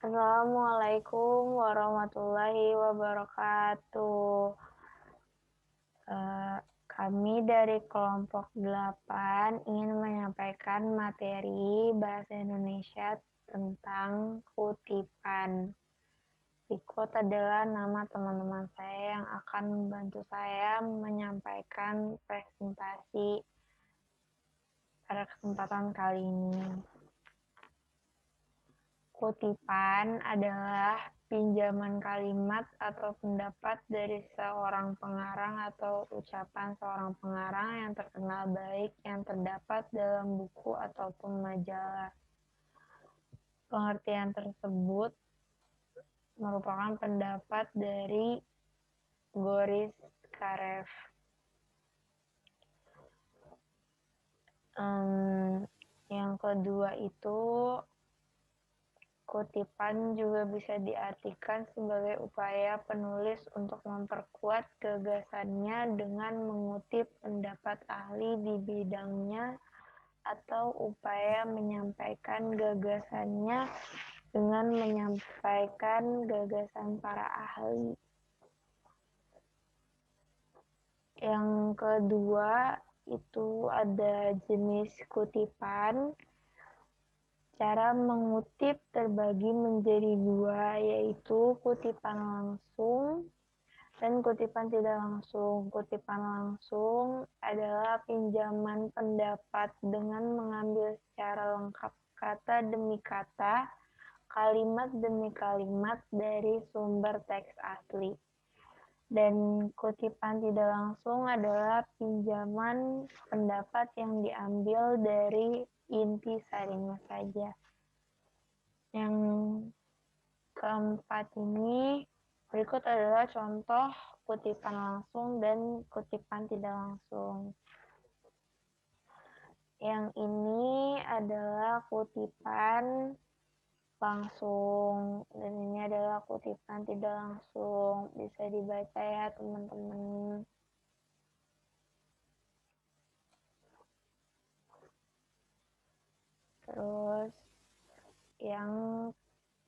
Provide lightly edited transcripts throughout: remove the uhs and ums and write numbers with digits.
Assalamualaikum warahmatullahi wabarakatuh. Kami dari kelompok 8 ingin menyampaikan materi bahasa Indonesia tentang kutipan. Berikut adalah nama teman-teman saya yang akan membantu saya menyampaikan presentasi pada kesempatan kali ini. Kutipan adalah pinjaman kalimat atau pendapat dari seorang pengarang atau ucapan seorang pengarang yang terkenal baik yang terdapat dalam buku ataupun majalah. Pengertian tersebut merupakan pendapat dari Boris Karev. Yang kedua itu, kutipan juga bisa diartikan sebagai upaya penulis untuk memperkuat gagasannya dengan mengutip pendapat ahli di bidangnya atau upaya menyampaikan gagasannya dengan menyampaikan gagasan para ahli. Yang kedua itu ada jenis kutipan. Cara mengutip terbagi menjadi dua, yaitu kutipan langsung dan kutipan tidak langsung. Kutipan langsung adalah pinjaman pendapat dengan mengambil secara lengkap kata demi kata, kalimat demi kalimat dari sumber teks asli. Dan kutipan tidak langsung adalah pinjaman pendapat yang diambil dari inti sarinya saja. Yang keempat ini, berikut adalah contoh kutipan langsung dan kutipan tidak langsung. Yang ini adalah kutipan langsung, dan ini adalah kutipan tidak langsung. Bisa dibaca ya teman-teman. Terus yang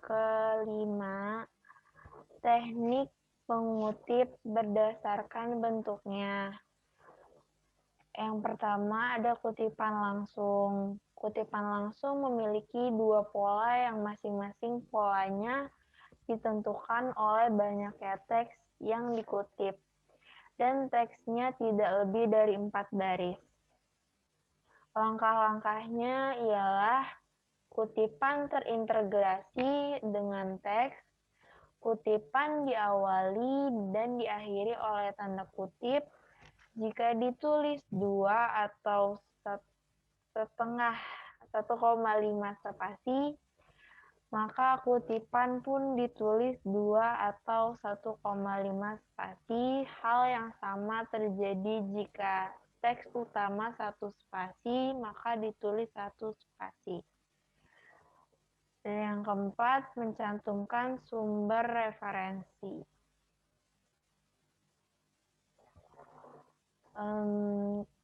kelima, teknik mengutip berdasarkan bentuknya. Yang pertama ada kutipan langsung. Kutipan langsung memiliki dua pola yang masing-masing polanya ditentukan oleh banyaknya teks yang dikutip, dan teksnya tidak lebih dari 4 baris. Langkah-langkahnya ialah kutipan terintegrasi dengan teks, kutipan diawali dan diakhiri oleh tanda kutip. Jika ditulis 2 atau setengah 1,5 spasi, maka kutipan pun ditulis 2 atau 1,5 spasi. Hal yang sama terjadi jika teks utama 1 spasi, maka ditulis 1 spasi. Dan yang keempat, mencantumkan sumber referensi.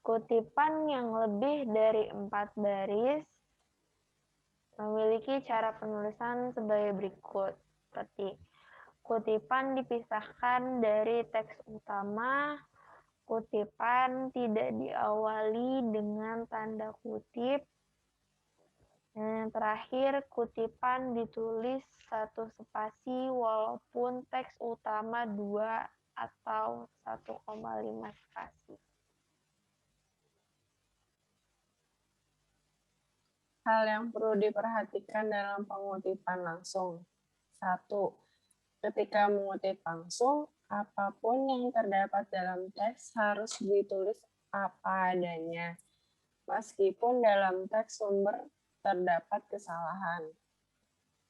Kutipan yang lebih dari 4 baris memiliki cara penulisan sebagai berikut. Seperti kutipan dipisahkan dari teks utama, kutipan tidak diawali dengan tanda kutip, dan yang terakhir, kutipan ditulis 1 spasi walaupun teks utama 2 atau 1,5 spasi. Hal yang perlu diperhatikan dalam pengutipan langsung. 1. Ketika mengutip langsung, apapun yang terdapat dalam teks harus ditulis apa adanya, meskipun dalam teks sumber terdapat kesalahan.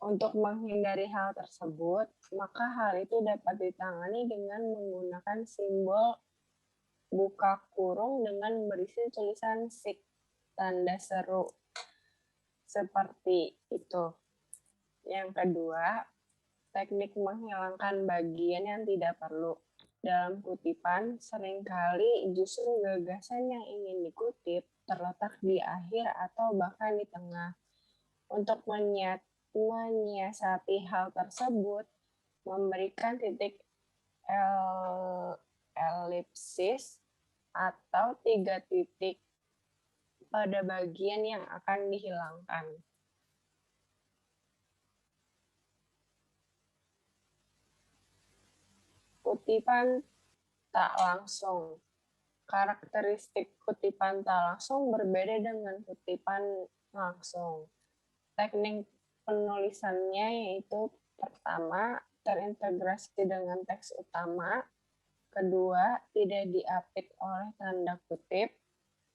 Untuk menghindari hal tersebut, maka hal itu dapat ditangani dengan menggunakan simbol buka kurung dengan berisi tulisan sik, tanda seru. Seperti itu. Yang kedua, teknik menghilangkan bagian yang tidak perlu. Dalam kutipan, seringkali justru gagasan yang ingin dikutip terletak di akhir atau bahkan di tengah. Untuk menyiasati hal tersebut, memberikan titik elipsis atau 3 titik pada bagian yang akan dihilangkan. Kutipan tak langsung. Karakteristik kutipan tak langsung berbeda dengan kutipan langsung. Teknik penulisannya yaitu pertama, terintegrasi dengan teks utama. Kedua, tidak diapit oleh tanda kutip.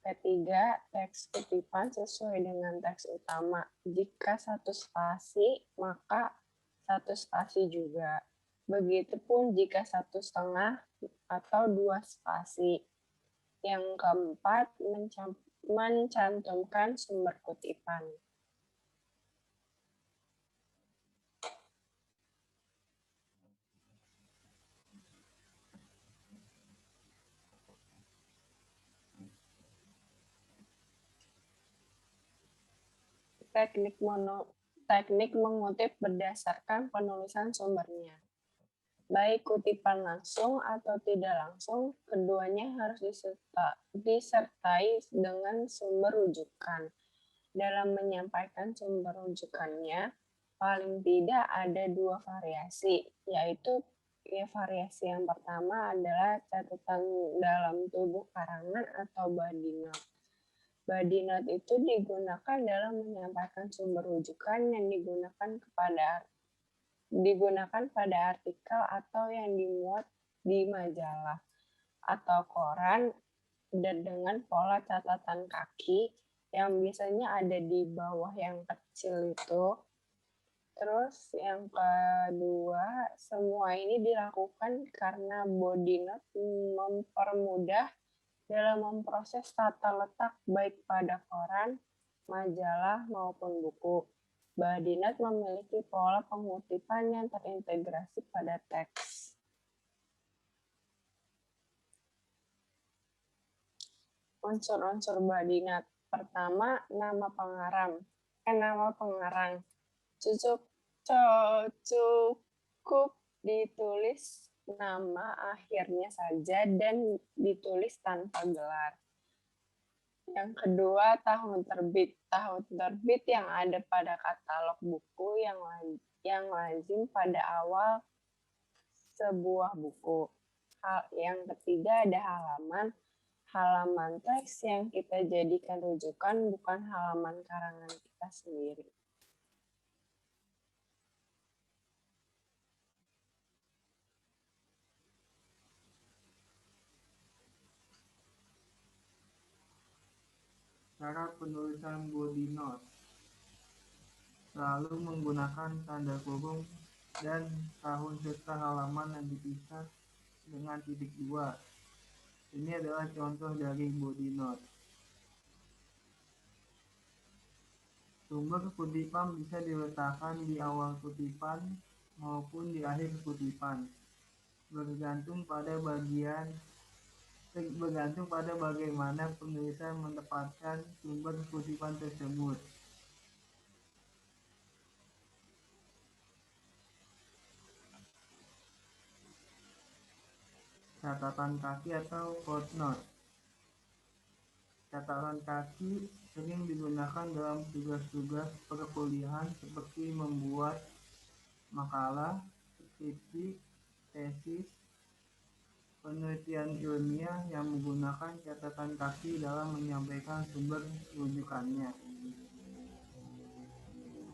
Ketiga, teks kutipan sesuai dengan teks utama. Jika satu spasi, maka satu spasi juga. Begitupun jika 1,5 atau 2 spasi. Yang keempat, mencantumkan sumber kutipan. Teknik mengutip berdasarkan penulisan sumbernya. Baik kutipan langsung atau tidak langsung, keduanya harus disertai dengan sumber rujukan. Dalam menyampaikan sumber rujukannya, paling tidak ada 2 variasi, yaitu variasi yang pertama adalah catatan dalam tubuh karangan atau body note. Body note itu digunakan dalam menyampaikan sumber rujukan yang digunakan pada artikel atau yang dimuat di majalah atau koran dan dengan pola catatan kaki yang biasanya ada di bawah yang kecil itu. Terus yang kedua, semua ini dilakukan karena body note mempermudah dalam memproses tata letak baik pada koran, majalah, maupun buku. Body note memiliki pola pengutipan yang terintegrasi pada teks. Unsur-unsur body note. Pertama, nama pengarang. Cukup ditulis nama akhirnya saja dan ditulis tanpa gelar. Yang kedua, tahun terbit. Tahun terbit yang ada pada katalog buku yang lazim pada awal sebuah buku. Yang ketiga ada halaman. Halaman teks yang kita jadikan rujukan bukan halaman karangan kita sendiri. Cara penulisan body note selalu menggunakan tanda kurung dan tahun serta halaman yang dipisah dengan titik 2. Ini adalah contoh dari body note. Sumber kutipan bisa diletakkan di awal kutipan maupun di akhir kutipan, bergantung pada bagaimana penulisan menempatkan sumber kutipan tersebut. Catatan kaki atau footnote. Catatan kaki sering digunakan dalam tugas-tugas perkuliahan seperti membuat makalah, skripsi, tesis, penelitian ilmiah yang menggunakan catatan kaki dalam menyampaikan sumber rujukannya.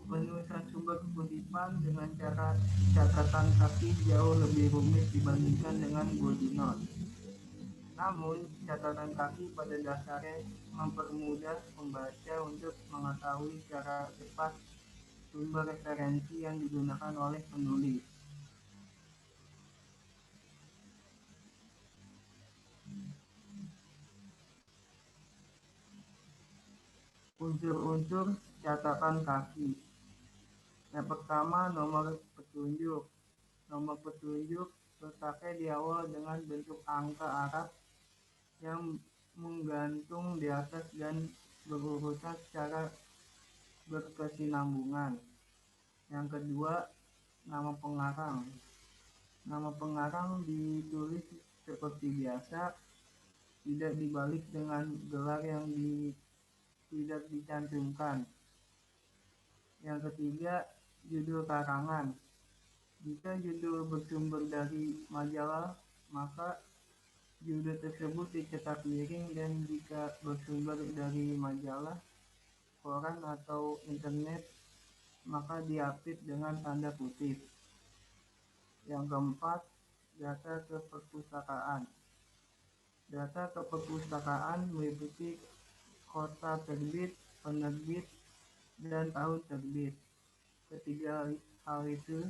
Penulisan sumber kutipan dengan cara catatan kaki jauh lebih rumit dibandingkan dengan body note. Namun, catatan kaki pada dasarnya mempermudah pembaca untuk mengetahui secara cepat sumber referensi yang digunakan oleh penulis. Unsur-unsur catatan kaki. Yang pertama, nomor petunjuk. Nomor petunjuk letaknya di awal dengan bentuk angka Arab yang menggantung di atas dan berurutan secara berkesinambungan. Yang kedua, nama pengarang. Nama pengarang ditulis seperti biasa, tidak dibalik dengan gelar yang tidak dicantumkan. Yang ketiga, judul karangan. Jika judul bersumber dari majalah, maka judul tersebut dicetak miring, dan jika bersumber dari majalah, koran atau internet, maka diapit dengan tanda kutip. Yang keempat, data keperpustakaan. Data keperpustakaan meliputi kota terbit, penerbit, dan tahun terbit. Ketiga hal itu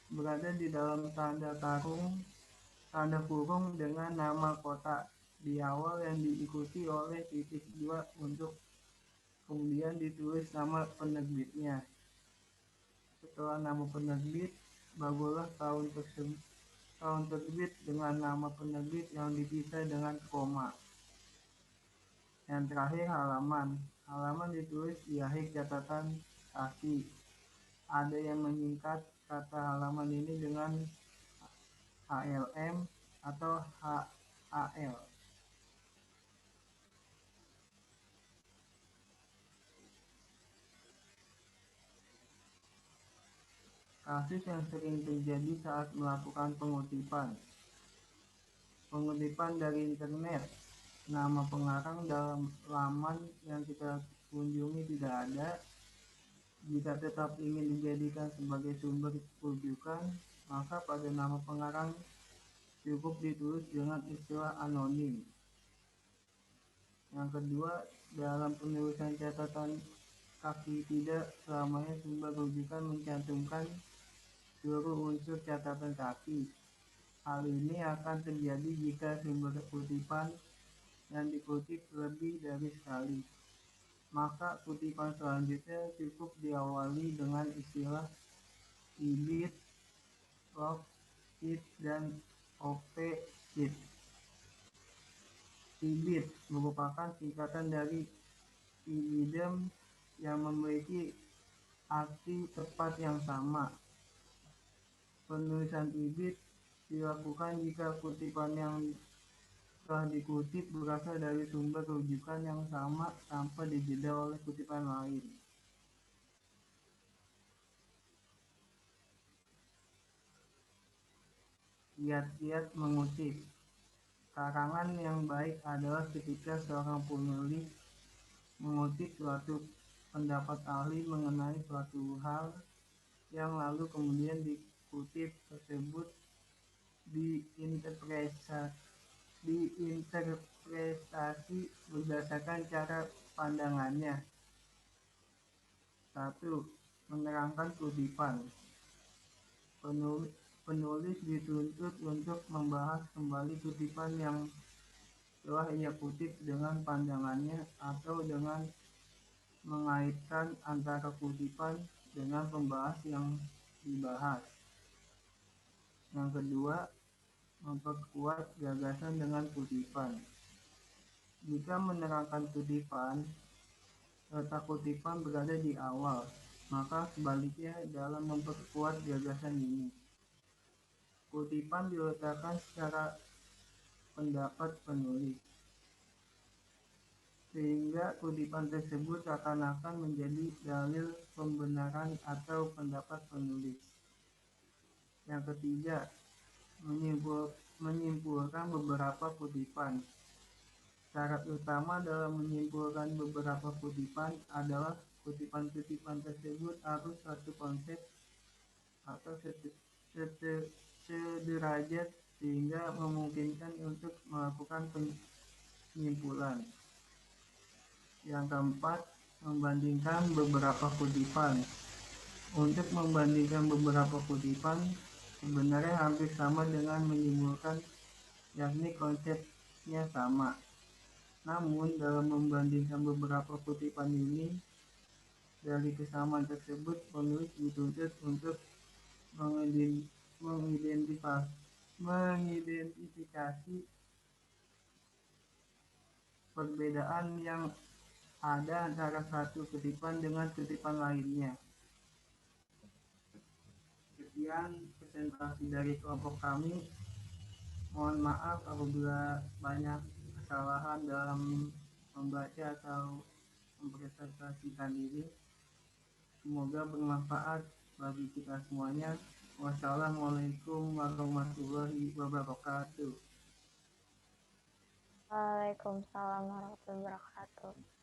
berada di dalam tanda kurung dengan nama kota di awal yang diikuti oleh titik 2 untuk kemudian ditulis nama penerbitnya. Setelah nama penerbit, barulah tahun terbit dengan nama penerbit yang dipisah dengan koma. Yang terakhir, halaman. Halaman ditulis di akhir catatan kaki. Ada yang menyingkat kata halaman ini dengan HLM atau HAL. Kasus yang sering terjadi saat melakukan pengutipan. Pengutipan dari internet. Nama pengarang dalam laman yang kita kunjungi tidak ada. Jika tetap ingin dijadikan sebagai sumber rujukan, maka pada nama pengarang cukup ditulis dengan istilah anonim. Yang kedua, dalam penulisan catatan kaki tidak selamanya sumber rujukan mencantumkan seluruh unsur catatan kaki. Hal ini akan terjadi jika sumber kutipan yang dikutip lebih dari sekali. Maka kutipan selanjutnya cukup diawali dengan istilah ibid, log, it, dan op, it. Ibid merupakan singkatan dari ibidem yang memiliki arti tepat yang sama. Penulisan ibid dilakukan jika kutipan yang telah dikutip berasal dari sumber rujukan yang sama tanpa dijeda oleh kutipan lain. Kiat-kiat mengutip. Karangan yang baik adalah ketika seorang penulis mengutip suatu pendapat ahli mengenai suatu hal yang lalu kemudian dikutip tersebut diinterpretasi berdasarkan cara pandangannya. 1. Menerangkan kutipan. Penulis dituntut untuk membahas kembali kutipan yang telah ia kutip dengan pandangannya atau dengan mengaitkan antara kutipan dengan pembahas yang dibahas. Yang kedua, memperkuat gagasan dengan kutipan. Jika menerangkan kutipan, letak kutipan berada di awal, maka sebaliknya dalam memperkuat gagasan ini. Kutipan diletakkan secara pendapat penulis, sehingga kutipan tersebut seakan-akan menjadi dalil pembenaran atau pendapat penulis. Yang ketiga, menyimpulkan beberapa kutipan. Syarat utama dalam menyimpulkan beberapa kutipan adalah kutipan-kutipan tersebut harus satu konsep atau sederajat sehingga memungkinkan untuk melakukan penyimpulan. Yang keempat, membandingkan beberapa kutipan. Untuk membandingkan beberapa kutipan sebenarnya hampir sama dengan menyimpulkan, yakni konsepnya sama. Namun dalam membandingkan beberapa kutipan ini, dari kesamaan tersebut penulis dituntut untuk mengidentifikasi perbedaan yang ada antara satu kutipan dengan kutipan lainnya. sekian presentasi dari kelompok kami. Mohon maaf apabila banyak kesalahan dalam membaca atau mempresentasikan diri. Semoga bermanfaat bagi kita semuanya. Wassalamualaikum warahmatullahi wabarakatuh. Waalaikumsalam warahmatullahi wabarakatuh.